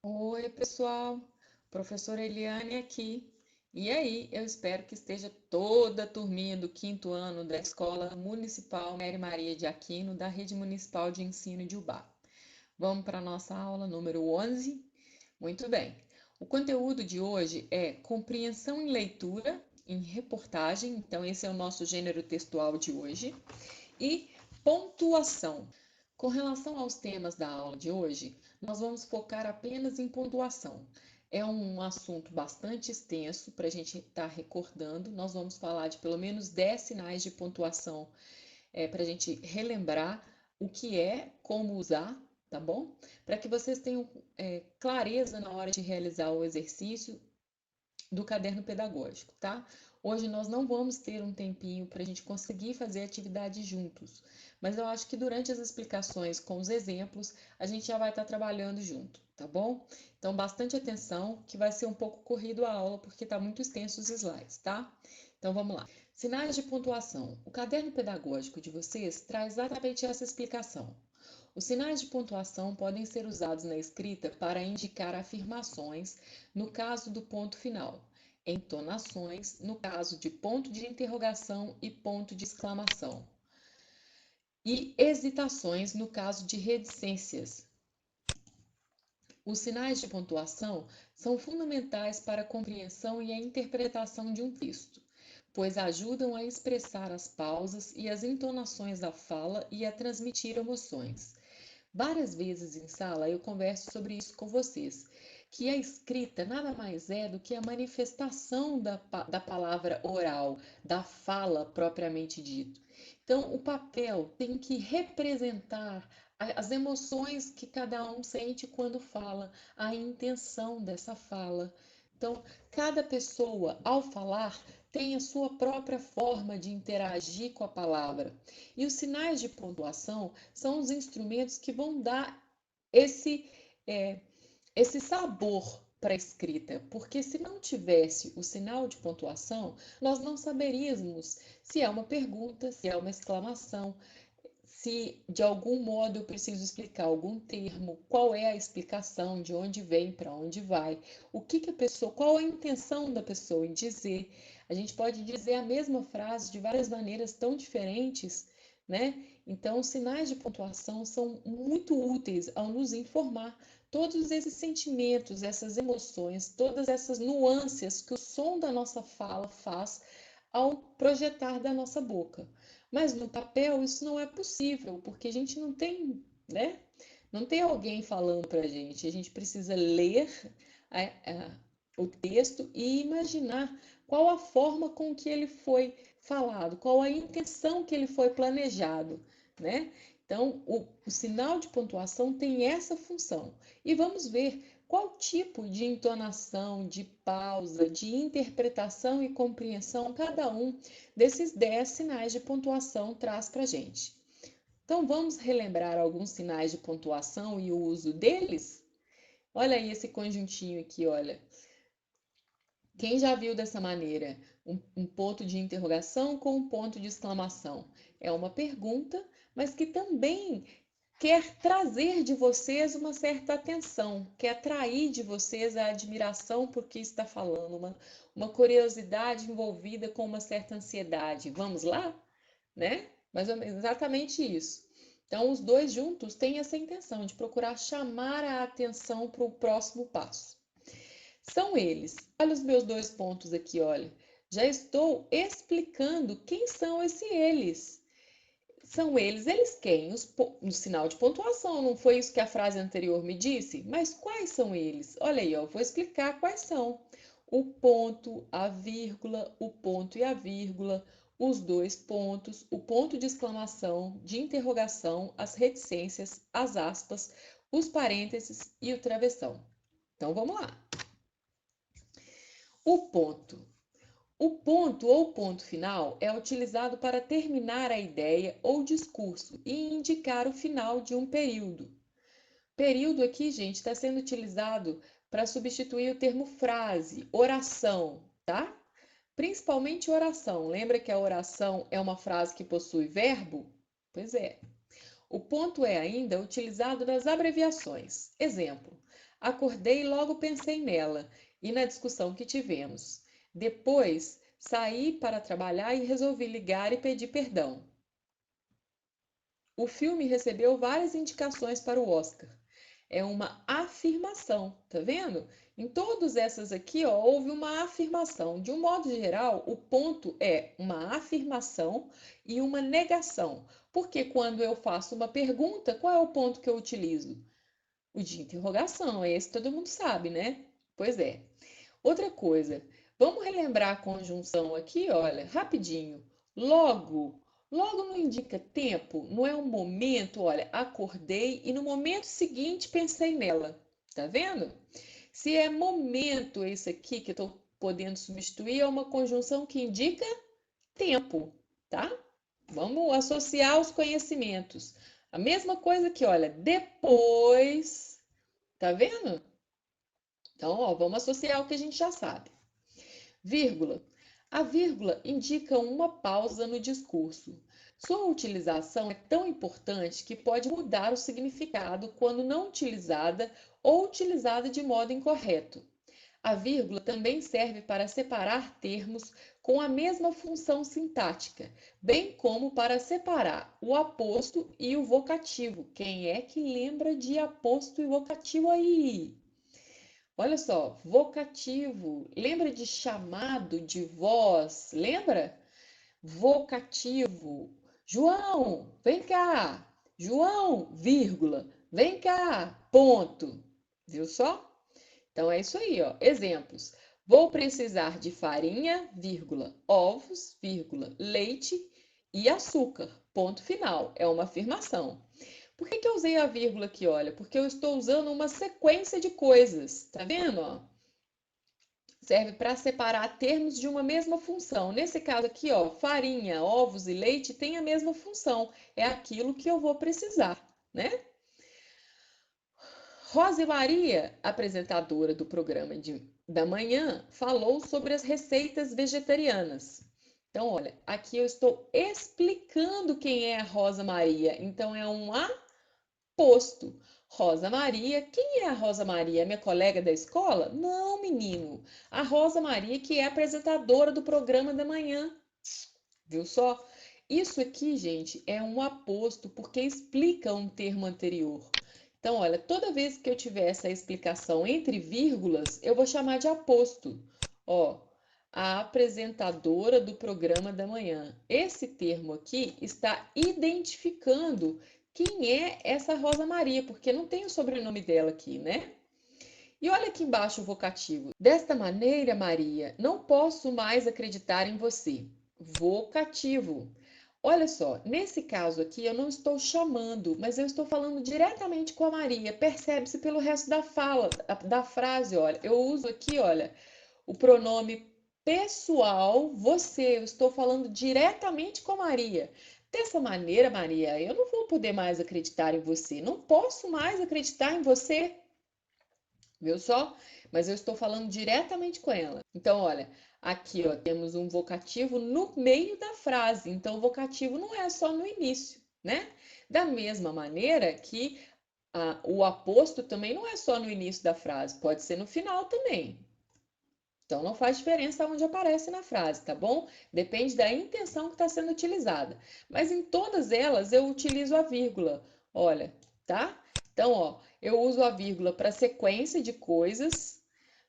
Oi, pessoal. Professora Eliane aqui. E aí, eu espero que esteja toda a turminha do quinto ano da Escola Municipal Mary Maria de Aquino, da Rede Municipal de Ensino de Ubá. Vamos para a nossa aula número 11? Muito bem. O conteúdo de hoje é compreensão em leitura, em reportagem, então esse é o nosso gênero textual de hoje, e pontuação. Com relação aos temas da aula de hoje, nós vamos focar apenas em pontuação. É um assunto bastante extenso para a gente estar recordando. Nós vamos falar de pelo menos 10 sinais de pontuação para a gente relembrar o que é, como usar, tá bom? Para que vocês tenham clareza na hora de realizar o exercício do caderno pedagógico, tá? Hoje nós não vamos ter um tempinho para a gente conseguir fazer a atividade juntos, mas eu acho que durante as explicações com os exemplos, a gente já vai estar trabalhando junto, tá bom? Então, bastante atenção, que vai ser um pouco corrido a aula, porque está muito extenso os slides, tá? Então, vamos lá. Sinais de pontuação. O caderno pedagógico de vocês traz exatamente essa explicação. Os sinais de pontuação podem ser usados na escrita para indicar afirmações, no caso do ponto final, entonações, no caso de ponto de interrogação e ponto de exclamação, e hesitações, no caso de reticências. Os sinais de pontuação são fundamentais para a compreensão e a interpretação de um texto, pois ajudam a expressar as pausas e as entonações da fala e a transmitir emoções. Várias vezes em sala eu converso sobre isso com vocês, que a escrita nada mais é do que a manifestação da palavra oral, da fala propriamente dito. Então, o papel tem que representar as emoções que cada um sente quando fala, a intenção dessa fala. Então, cada pessoa, ao falar, tem a sua própria forma de interagir com a palavra. E os sinais de pontuação são os instrumentos que vão dar esse, é, esse sabor para a escrita, porque se não tivesse o sinal de pontuação, nós não saberíamos se é uma pergunta, se é uma exclamação, se de algum modo eu preciso explicar algum termo, qual é a explicação, de onde vem, para onde vai, o que, que a pessoa, qual a intenção da pessoa em dizer. A gente pode dizer a mesma frase de várias maneiras tão diferentes, né? Então, os sinais de pontuação são muito úteis ao nos informar todos esses sentimentos, essas emoções, todas essas nuances que o som da nossa fala faz ao projetar da nossa boca. Mas no papel isso não é possível, porque a gente não tem, né? Não tem alguém falando para a gente precisa ler o texto e imaginar qual a forma com que ele foi falado, qual a intenção que ele foi planejado, né? Então, o sinal de pontuação tem essa função. E vamos ver qual tipo de entonação, de pausa, de interpretação e compreensão cada um desses 10 sinais de pontuação traz para a gente. Então, vamos relembrar alguns sinais de pontuação e o uso deles? Olha aí esse conjuntinho aqui, olha. Quem já viu dessa maneira um ponto de interrogação com um ponto de exclamação? É uma pergunta, mas que também quer trazer de vocês uma certa atenção, quer atrair de vocês a admiração por que está falando, uma curiosidade envolvida com uma certa ansiedade. Vamos lá? Né? Mais ou menos exatamente isso. Então, os dois juntos têm essa intenção de procurar chamar a atenção para o próximo passo. São eles. Olha os meus dois pontos aqui, olha. Já estou explicando quem são esses eles. São eles quem? No sinal de pontuação, não foi isso que a frase anterior me disse? Mas quais são eles? Olha aí, ó, vou explicar quais são. O ponto, a vírgula, o ponto e a vírgula, os dois pontos, o ponto de exclamação, de interrogação, as reticências, as aspas, os parênteses e o travessão. Então vamos lá. O ponto. O ponto ou ponto final é utilizado para terminar a ideia ou discurso e indicar o final de um período. Período aqui, gente, está sendo utilizado para substituir o termo frase, oração, tá? Principalmente oração. Lembra que a oração é uma frase que possui verbo? Pois é. O ponto é ainda utilizado nas abreviações. Exemplo: acordei e logo pensei nela e na discussão que tivemos. Depois, saí para trabalhar e resolvi ligar e pedir perdão. O filme recebeu várias indicações para o Oscar. É uma afirmação, tá vendo? Em todas essas aqui, ó, houve uma afirmação. De um modo geral, o ponto é uma afirmação e uma negação. Porque quando eu faço uma pergunta, qual é o ponto que eu utilizo? O de interrogação, esse todo mundo sabe, né? Pois é. Outra coisa, vamos relembrar a conjunção aqui, olha, rapidinho. Logo, logo não indica tempo, não é um momento, olha, acordei e no momento seguinte pensei nela. Tá vendo? Se é momento esse aqui que eu estou podendo substituir, é uma conjunção que indica tempo, tá? Vamos associar os conhecimentos. A mesma coisa que, olha, depois, tá vendo? Então, ó, vamos associar o que a gente já sabe. Vírgula. A vírgula indica uma pausa no discurso. Sua utilização é tão importante que pode mudar o significado quando não utilizada ou utilizada de modo incorreto. A vírgula também serve para separar termos com a mesma função sintática, bem como para separar o aposto e o vocativo. Quem é que lembra de aposto e vocativo aí? Olha só, vocativo. Lembra de chamado, de voz? Lembra? Vocativo. João, vem cá. João, vírgula. Vem cá, ponto. Viu só? Então é isso aí, ó. Exemplos. Vou precisar de farinha, vírgula, ovos, vírgula, leite e açúcar. Ponto final. É uma afirmação. Por que eu usei a vírgula aqui, olha? Porque eu estou usando uma sequência de coisas. Tá vendo, ó? Serve para separar termos de uma mesma função. Nesse caso aqui, ó, farinha, ovos e leite têm a mesma função. É aquilo que eu vou precisar, né? Rosa Maria, apresentadora do programa da manhã, falou sobre as receitas vegetarianas. Então, olha, aqui eu estou explicando quem é a Rosa Maria. Então, é um aposto. Rosa Maria, quem é a Rosa Maria? Minha colega da escola? Não, menino. A Rosa Maria, que é apresentadora do programa da manhã. Viu só? Isso aqui, gente, é um aposto porque explica um termo anterior. Então, olha, toda vez que eu tiver essa explicação entre vírgulas, eu vou chamar de aposto. Ó, a apresentadora do programa da manhã. Esse termo aqui está identificando quem é essa Rosa Maria, porque não tem o sobrenome dela aqui, né? E olha aqui embaixo o vocativo. Desta maneira, Maria, não posso mais acreditar em você. Vocativo. Olha só, nesse caso aqui eu não estou chamando, mas eu estou falando diretamente com a Maria. Percebe-se pelo resto da fala, da frase, olha. Eu uso aqui, olha, o pronome pessoal, você. Eu estou falando diretamente com a Maria. Dessa maneira, Maria, eu não vou poder mais acreditar em você. Não posso mais acreditar em você. Viu só? Mas eu estou falando diretamente com ela. Então, olha, aqui ó, temos um vocativo no meio da frase. Então, o vocativo não é só no início, né? Da mesma maneira que o aposto também não é só no início da frase, pode ser no final também. Então, não faz diferença onde aparece na frase, tá bom? Depende da intenção que está sendo utilizada. Mas em todas elas eu utilizo a vírgula. Olha, tá? Então, ó, eu uso a vírgula para sequência de coisas,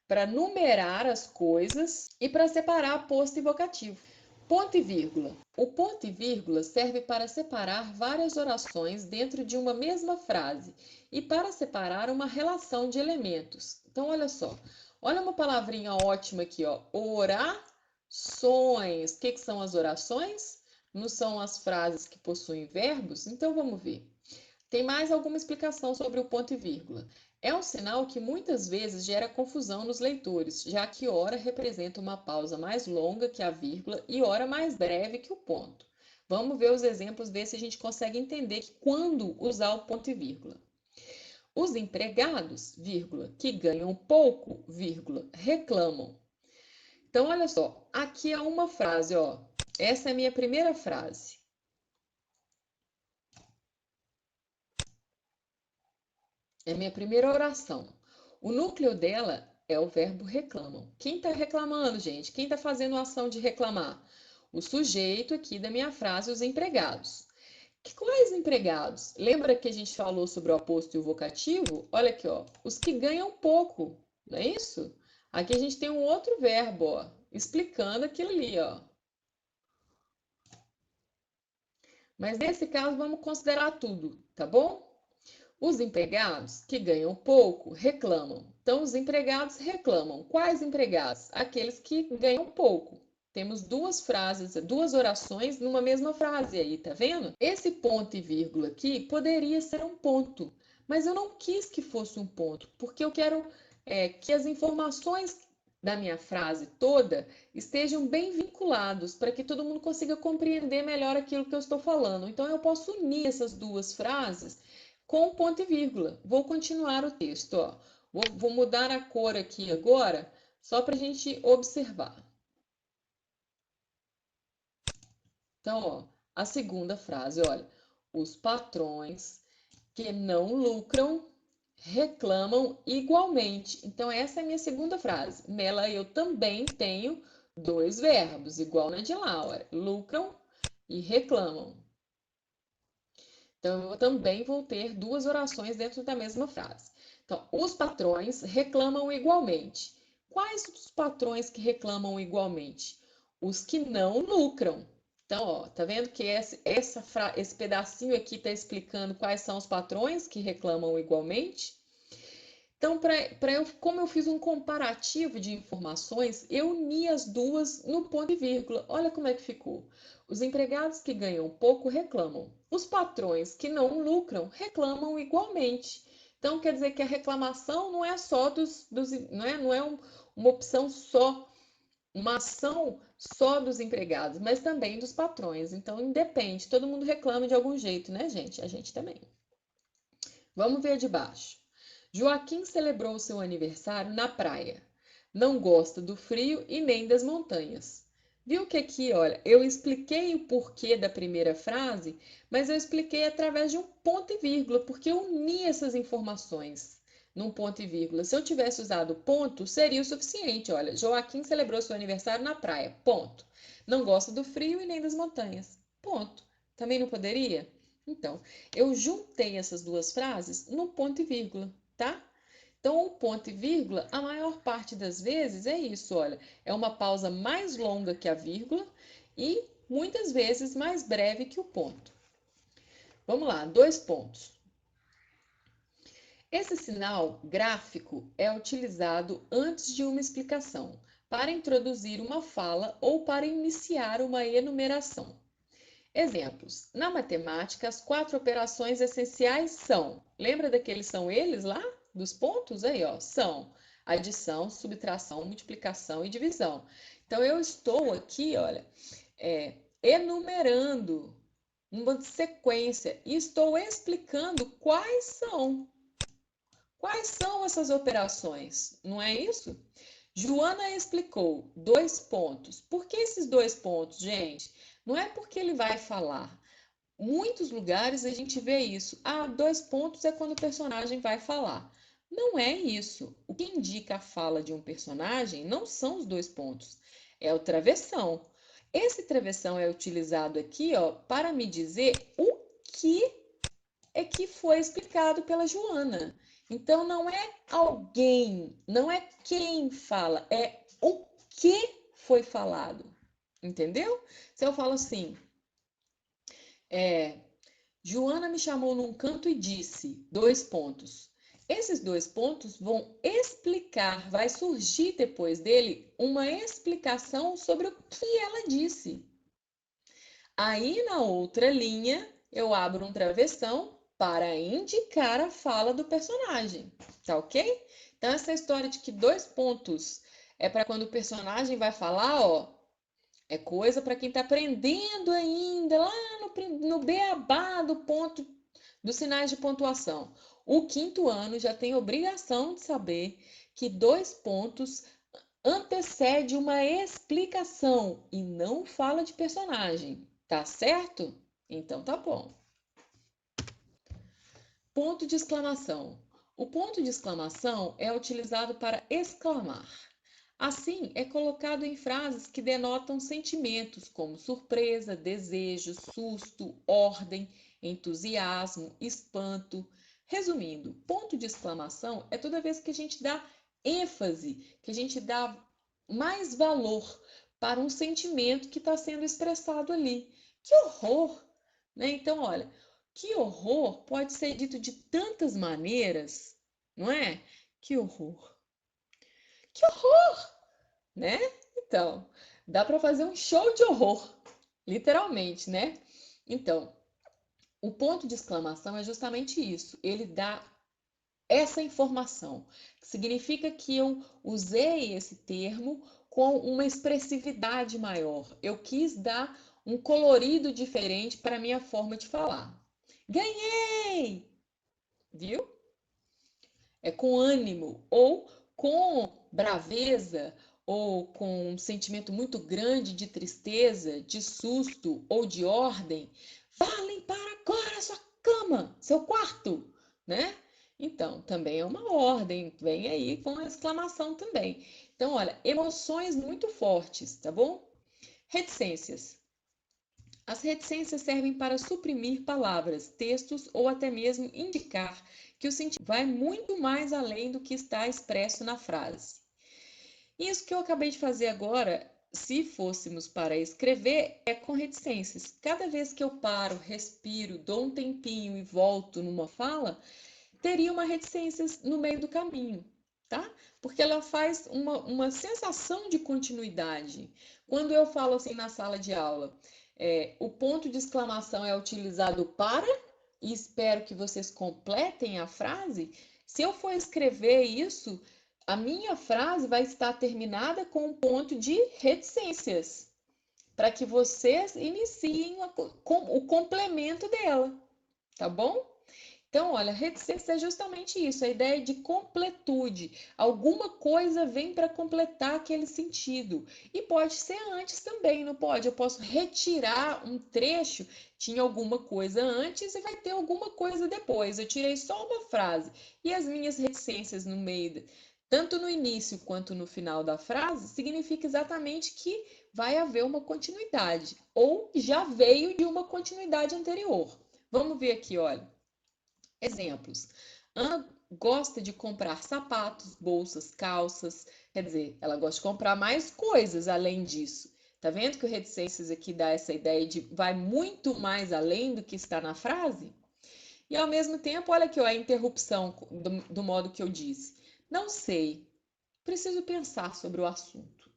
para numerar as coisas e para separar posto e vocativo. Ponto e vírgula. O ponto e vírgula serve para separar várias orações dentro de uma mesma frase e para separar uma relação de elementos. Então, olha só. Olha uma palavrinha ótima aqui, ó. Orações. O que são as orações? Não são as frases que possuem verbos? Então, vamos ver. Tem mais alguma explicação sobre o ponto e vírgula. É um sinal que muitas vezes gera confusão nos leitores, já que hora representa uma pausa mais longa que a vírgula e hora mais breve que o ponto. Vamos ver os exemplos, ver se a gente consegue entender quando usar o ponto e vírgula. Os empregados, vírgula, que ganham pouco, vírgula, reclamam. Então, olha só, aqui é uma frase, ó. Essa é a minha primeira frase. É minha primeira oração. O núcleo dela é o verbo reclamam. Quem está reclamando, gente? Quem está fazendo a ação de reclamar? O sujeito aqui da minha frase, os empregados. Quais empregados? Lembra que a gente falou sobre o aposto e o vocativo? Olha aqui, ó, os que ganham pouco, não é isso? Aqui a gente tem um outro verbo, ó, explicando aquilo ali, ó. Mas nesse caso vamos considerar tudo, tá bom? Os empregados que ganham pouco reclamam. Então, os empregados reclamam. Quais empregados? Aqueles que ganham pouco. Temos duas frases, duas orações numa mesma frase aí, tá vendo? Esse ponto e vírgula aqui poderia ser um ponto, mas eu não quis que fosse um ponto, porque eu quero que as informações da minha frase toda estejam bem vinculados para que todo mundo consiga compreender melhor aquilo que eu estou falando. Então, eu posso unir essas duas frases com ponto e vírgula. Vou continuar o texto, ó. Vou mudar a cor aqui agora, só para a gente observar. Então, ó, a segunda frase, olha. Os patrões que não lucram reclamam igualmente. Então, essa é a minha segunda frase. Nela eu também tenho dois verbos, igual na de lá, olha. Lucram e reclamam. Então, eu também vou ter duas orações dentro da mesma frase. Então, os patrões reclamam igualmente. Quais os patrões que reclamam igualmente? Os que não lucram. Então, ó, tá vendo que esse pedacinho aqui está explicando quais são os patrões que reclamam igualmente? Então, como eu fiz um comparativo de informações, eu uni as duas no ponto e vírgula. Olha como é que ficou. Os empregados que ganham pouco reclamam. Os patrões que não lucram reclamam igualmente. Então, quer dizer que a reclamação não é só uma opção só, uma ação só dos empregados, mas também dos patrões. Então, independe, todo mundo reclama de algum jeito, né, gente? A gente também. Vamos ver de baixo. Joaquim celebrou seu aniversário na praia. Não gosta do frio e nem das montanhas. Viu que aqui, olha, eu expliquei o porquê da primeira frase, mas eu expliquei através de um ponto e vírgula, porque eu uni essas informações num ponto e vírgula. Se eu tivesse usado ponto, seria o suficiente. Olha, Joaquim celebrou seu aniversário na praia. Ponto. Não gosta do frio e nem das montanhas. Ponto. Também não poderia? Então, eu juntei essas duas frases no ponto e vírgula, tá? Então, o ponto e vírgula, a maior parte das vezes é isso, olha, é uma pausa mais longa que a vírgula e muitas vezes mais breve que o ponto. Vamos lá, dois pontos. Esse sinal gráfico é utilizado antes de uma explicação, para introduzir uma fala ou para iniciar uma enumeração. Exemplos. Na matemática, as quatro operações essenciais são. Lembra daqueles são eles lá? Dos pontos? Aí, ó. São adição, subtração, multiplicação e divisão. Então, eu estou aqui, olha, enumerando uma sequência e estou explicando quais são. Quais são essas operações? Não é isso? Joana explicou dois pontos. Por que esses dois pontos, gente? Não é porque ele vai falar. Muitos lugares a gente vê isso. Ah, dois pontos é quando o personagem vai falar. Não é isso. O que indica a fala de um personagem não são os dois pontos, é o travessão. Esse travessão é utilizado aqui, ó, para me dizer o que é que foi explicado pela Joana. Então, não é alguém, não é quem fala, é o que foi falado. Entendeu? Se eu falo assim, Joana me chamou num canto e disse, dois pontos. Esses dois pontos vão explicar, vai surgir depois dele uma explicação sobre o que ela disse. Aí na outra linha, eu abro um travessão para indicar a fala do personagem, tá ok? Então, essa história de que dois pontos é para quando o personagem vai falar, ó, é coisa para quem está aprendendo ainda, lá no beabá do ponto, dos sinais de pontuação. O quinto ano já tem obrigação de saber que dois pontos antecede uma explicação e não fala de personagem, tá certo? Então tá bom. Ponto de exclamação. O ponto de exclamação é utilizado para exclamar. Assim, é colocado em frases que denotam sentimentos como surpresa, desejo, susto, ordem, entusiasmo, espanto. Resumindo, ponto de exclamação é toda vez que a gente dá ênfase, que a gente dá mais valor para um sentimento que está sendo expressado ali. Que horror! Né? Então, olha, que horror pode ser dito de tantas maneiras, não é? Que horror! Que horror! Né? Então, dá para fazer um show de horror, literalmente, né? Então, o ponto de exclamação é justamente isso. Ele dá essa informação, que significa que eu usei esse termo com uma expressividade maior. Eu quis dar um colorido diferente para a minha forma de falar. Ganhei! Viu? É com ânimo ou com braveza ou com um sentimento muito grande de tristeza, de susto ou de ordem. Vá limpar agora a sua cama, seu quarto, né? Então, também é uma ordem, vem aí com a exclamação também. Então, olha, emoções muito fortes, tá bom? Reticências. As reticências servem para suprimir palavras, textos ou até mesmo indicar que o sentido vai muito mais além do que está expresso na frase. Isso que eu acabei de fazer agora, se fôssemos para escrever, é com reticências. Cada vez que eu paro, respiro, dou um tempinho e volto numa fala, teria uma reticência no meio do caminho, tá? Porque ela faz uma sensação de continuidade. Quando eu falo assim na sala de aula, o ponto de exclamação é utilizado para, e espero que vocês completem a frase. Se eu for escrever isso, a minha frase vai estar terminada com um ponto de reticências, para que vocês iniciem o complemento dela, tá bom? Então, olha, reticência é justamente isso, a ideia de completude. Alguma coisa vem para completar aquele sentido. E pode ser antes também, não pode? Eu posso retirar um trecho, tinha alguma coisa antes e vai ter alguma coisa depois. Eu tirei só uma frase. E as minhas reticências no meio, tanto no início quanto no final da frase, significa exatamente que vai haver uma continuidade, ou já veio de uma continuidade anterior. Vamos ver aqui, olha. Exemplos. Ana gosta de comprar sapatos, bolsas, calças. Quer dizer, ela gosta de comprar mais coisas além disso. Tá vendo que o reticências aqui dá essa ideia de vai muito mais além do que está na frase? E ao mesmo tempo, olha aqui ó, a interrupção do modo que eu disse. Não sei, preciso pensar sobre o assunto.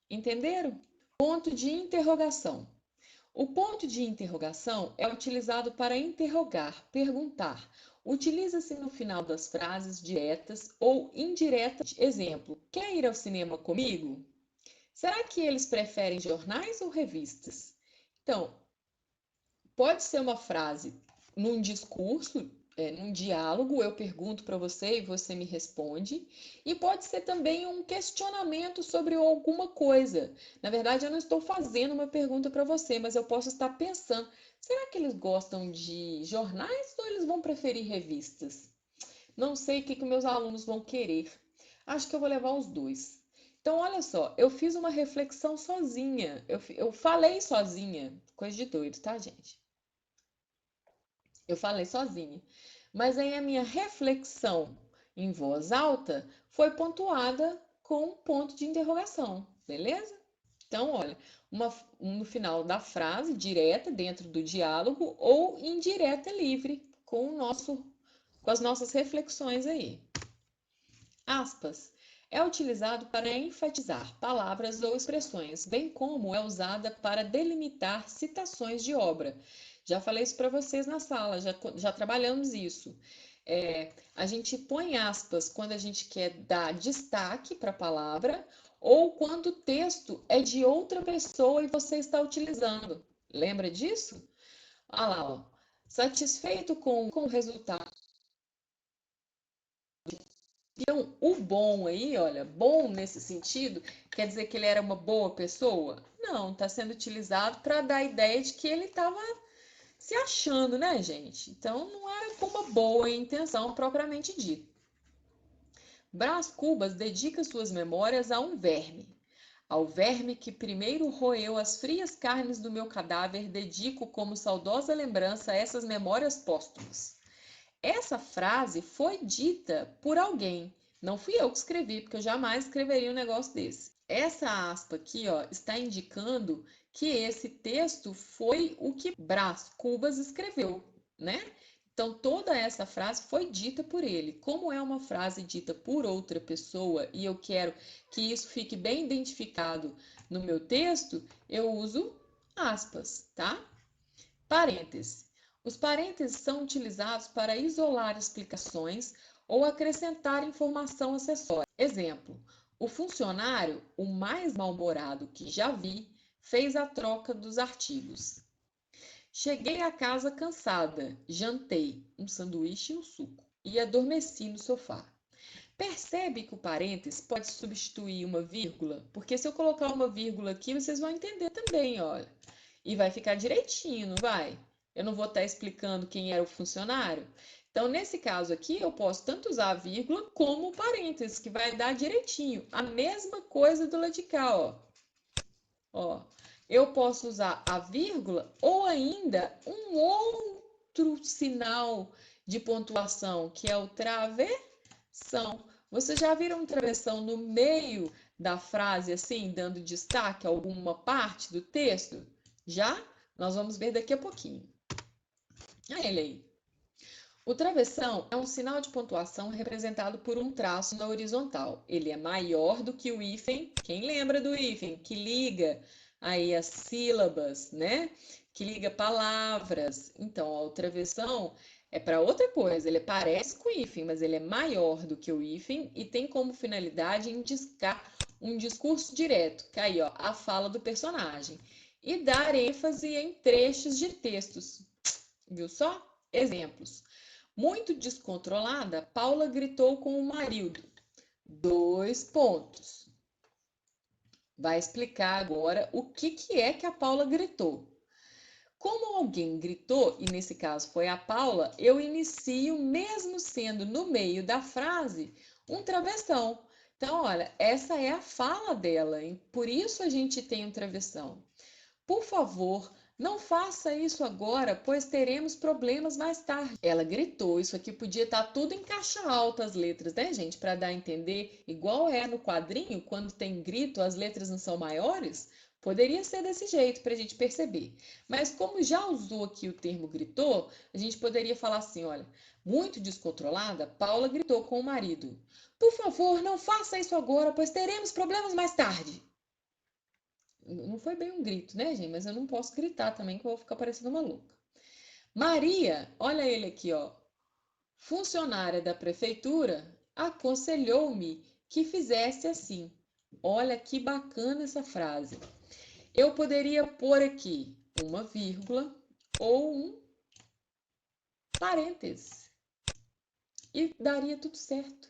Entenderam? Ponto de interrogação. O ponto de interrogação é utilizado para interrogar, perguntar. Utiliza-se no final das frases diretas ou indiretas. Exemplo: quer ir ao cinema comigo? Será que eles preferem jornais ou revistas? Então, pode ser uma frase num discurso, num diálogo, eu pergunto para você e você me responde, e pode ser também um questionamento sobre alguma coisa. Na verdade, eu não estou fazendo uma pergunta para você, mas eu posso estar pensando: será que eles gostam de jornais ou eles vão preferir revistas? Não sei o que meus alunos vão querer. Acho que eu vou levar os dois. Então, olha só, eu fiz uma reflexão sozinha, eu falei sozinha, coisa de doido, tá, gente? Eu falei sozinha. Mas aí a minha reflexão em voz alta foi pontuada com um ponto de interrogação, beleza? Então, olha, no final da frase, direta, dentro do diálogo, ou indireta livre, com as nossas reflexões aí. Aspas. É utilizado para enfatizar palavras ou expressões, bem como é usada para delimitar citações de obra. Já falei isso para vocês na sala, já trabalhamos isso. A gente põe aspas quando a gente quer dar destaque para a palavra ou quando o texto é de outra pessoa e você está utilizando. Lembra disso? Olha lá, ó. Satisfeito com o resultado. Então, o bom aí, olha, bom nesse sentido, quer dizer que ele era uma boa pessoa? Não, está sendo utilizado para dar a ideia de que ele estava se achando, né, gente? Então, não era com uma boa intenção propriamente dita. Brás Cubas dedica suas memórias a um verme. Ao verme que primeiro roeu as frias carnes do meu cadáver, dedico como saudosa lembrança essas memórias póstumas. Essa frase foi dita por alguém. Não fui eu que escrevi, porque eu jamais escreveria um negócio desse. Essa aspa aqui, ó, está indicando que esse texto foi o que Brás Cubas escreveu, né? Então, toda essa frase foi dita por ele. Como é uma frase dita por outra pessoa e eu quero que isso fique bem identificado no meu texto, eu uso aspas, tá? Parêntese. Os parênteses são utilizados para isolar explicações ou acrescentar informação acessória. Exemplo: o funcionário, o mais mal-humorado que já vi, fez a troca dos artigos. Cheguei a casa cansada, jantei um sanduíche e um suco e adormeci no sofá. Percebe que o parênteses pode substituir uma vírgula? Porque se eu colocar uma vírgula aqui, vocês vão entender também, olha. E vai ficar direitinho, não vai? Eu não vou estar explicando quem era o funcionário. Então, nesse caso aqui, eu posso tanto usar a vírgula como o parênteses, que vai dar direitinho. A mesma coisa do lado de cá, ó. Ó, eu posso usar a vírgula ou ainda um outro sinal de pontuação, que é o travessão. Vocês já viram um travessão no meio da frase, assim, dando destaque a alguma parte do texto? Já? Nós vamos ver daqui a pouquinho. Olha ele aí. O travessão é um sinal de pontuação representado por um traço na horizontal. Ele é maior do que o hífen. Quem lembra do hífen? Que liga aí as sílabas, né? Que liga palavras. Então, ó, o travessão é para outra coisa. Ele parece com o hífen, mas ele é maior do que o hífen e tem como finalidade indicar um discurso direto, que aí, ó, a fala do personagem, e dar ênfase em trechos de textos. Viu só? Exemplos. Muito descontrolada, Paula gritou com o marido. 2 pontos. Vai explicar agora o que é que a Paula gritou. Como alguém gritou, e nesse caso foi a Paula, eu inicio, mesmo sendo no meio da frase, um travessão. Então, olha, essa é a fala dela, hein? Por isso a gente tem um travessão. Por favor, não faça isso agora, pois teremos problemas mais tarde. Ela gritou, isso aqui podia estar tudo em caixa alta as letras, né, gente? Para dar a entender, igual é no quadrinho, quando tem grito, as letras não são maiores? Poderia ser desse jeito para a gente perceber. Mas como já usou aqui o termo gritou, a gente poderia falar assim, olha, muito descontrolada, Paula gritou com o marido. Por favor, não faça isso agora, pois teremos problemas mais tarde. Não foi bem um grito, né, gente? Mas eu não posso gritar também, que eu vou ficar parecendo uma louca. Maria, olha ele aqui, ó. Funcionária da prefeitura, aconselhou-me que fizesse assim. Olha que bacana essa frase. Eu poderia pôr aqui uma vírgula ou um parêntese e daria tudo certo.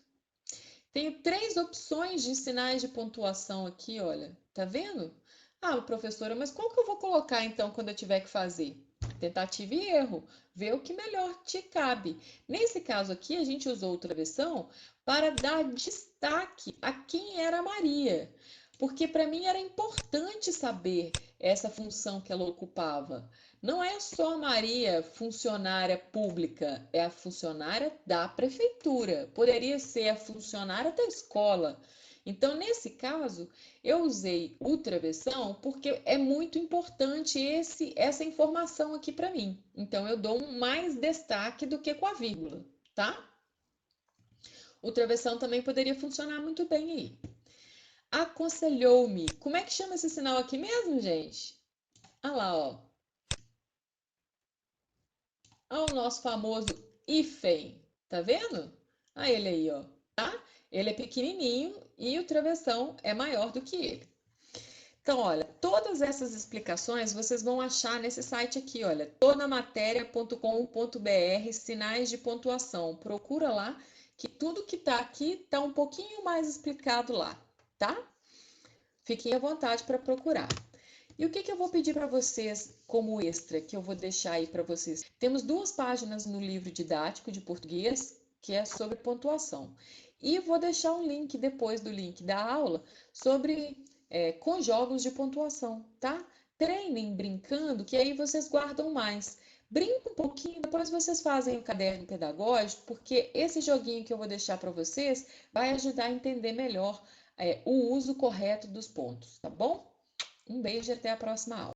Tenho 3 opções de sinais de pontuação aqui, olha. Tá vendo? Ah, professora, mas qual que eu vou colocar então quando eu tiver que fazer? Tentativa e erro. Vê o que melhor te cabe. Nesse caso aqui, a gente usou o travessão para dar destaque a quem era a Maria. Porque para mim era importante saber essa função que ela ocupava. Não é só a Maria funcionária pública, é a funcionária da prefeitura. Poderia ser a funcionária da escola. Então, nesse caso, eu usei o travessão porque é muito importante essa informação aqui para mim. Então, eu dou um mais destaque do que com a vírgula, tá? O travessão também poderia funcionar muito bem aí. Aconselhou-me. Como é que chama esse sinal aqui mesmo, gente? Olha lá, ó. Olha o nosso famoso hífen. Tá vendo? Olha ele aí, ó. Tá? Ele é pequenininho e o travessão é maior do que ele. Então, olha, todas essas explicações vocês vão achar nesse site aqui, olha, todamateria.com.br, sinais de pontuação. Procura lá, que tudo que tá aqui tá um pouquinho mais explicado lá, tá? Fiquem à vontade para procurar. E o que que eu vou pedir para vocês como extra, que eu vou deixar aí para vocês? Temos 2 páginas no livro didático de português, que é sobre pontuação. E vou deixar um link depois do link da aula sobre com jogos de pontuação, tá? Treinem brincando, que aí vocês guardam mais. Brinca um pouquinho, depois vocês fazem o caderno pedagógico, porque esse joguinho que eu vou deixar para vocês vai ajudar a entender melhor o uso correto dos pontos, tá bom? Um beijo e até a próxima aula.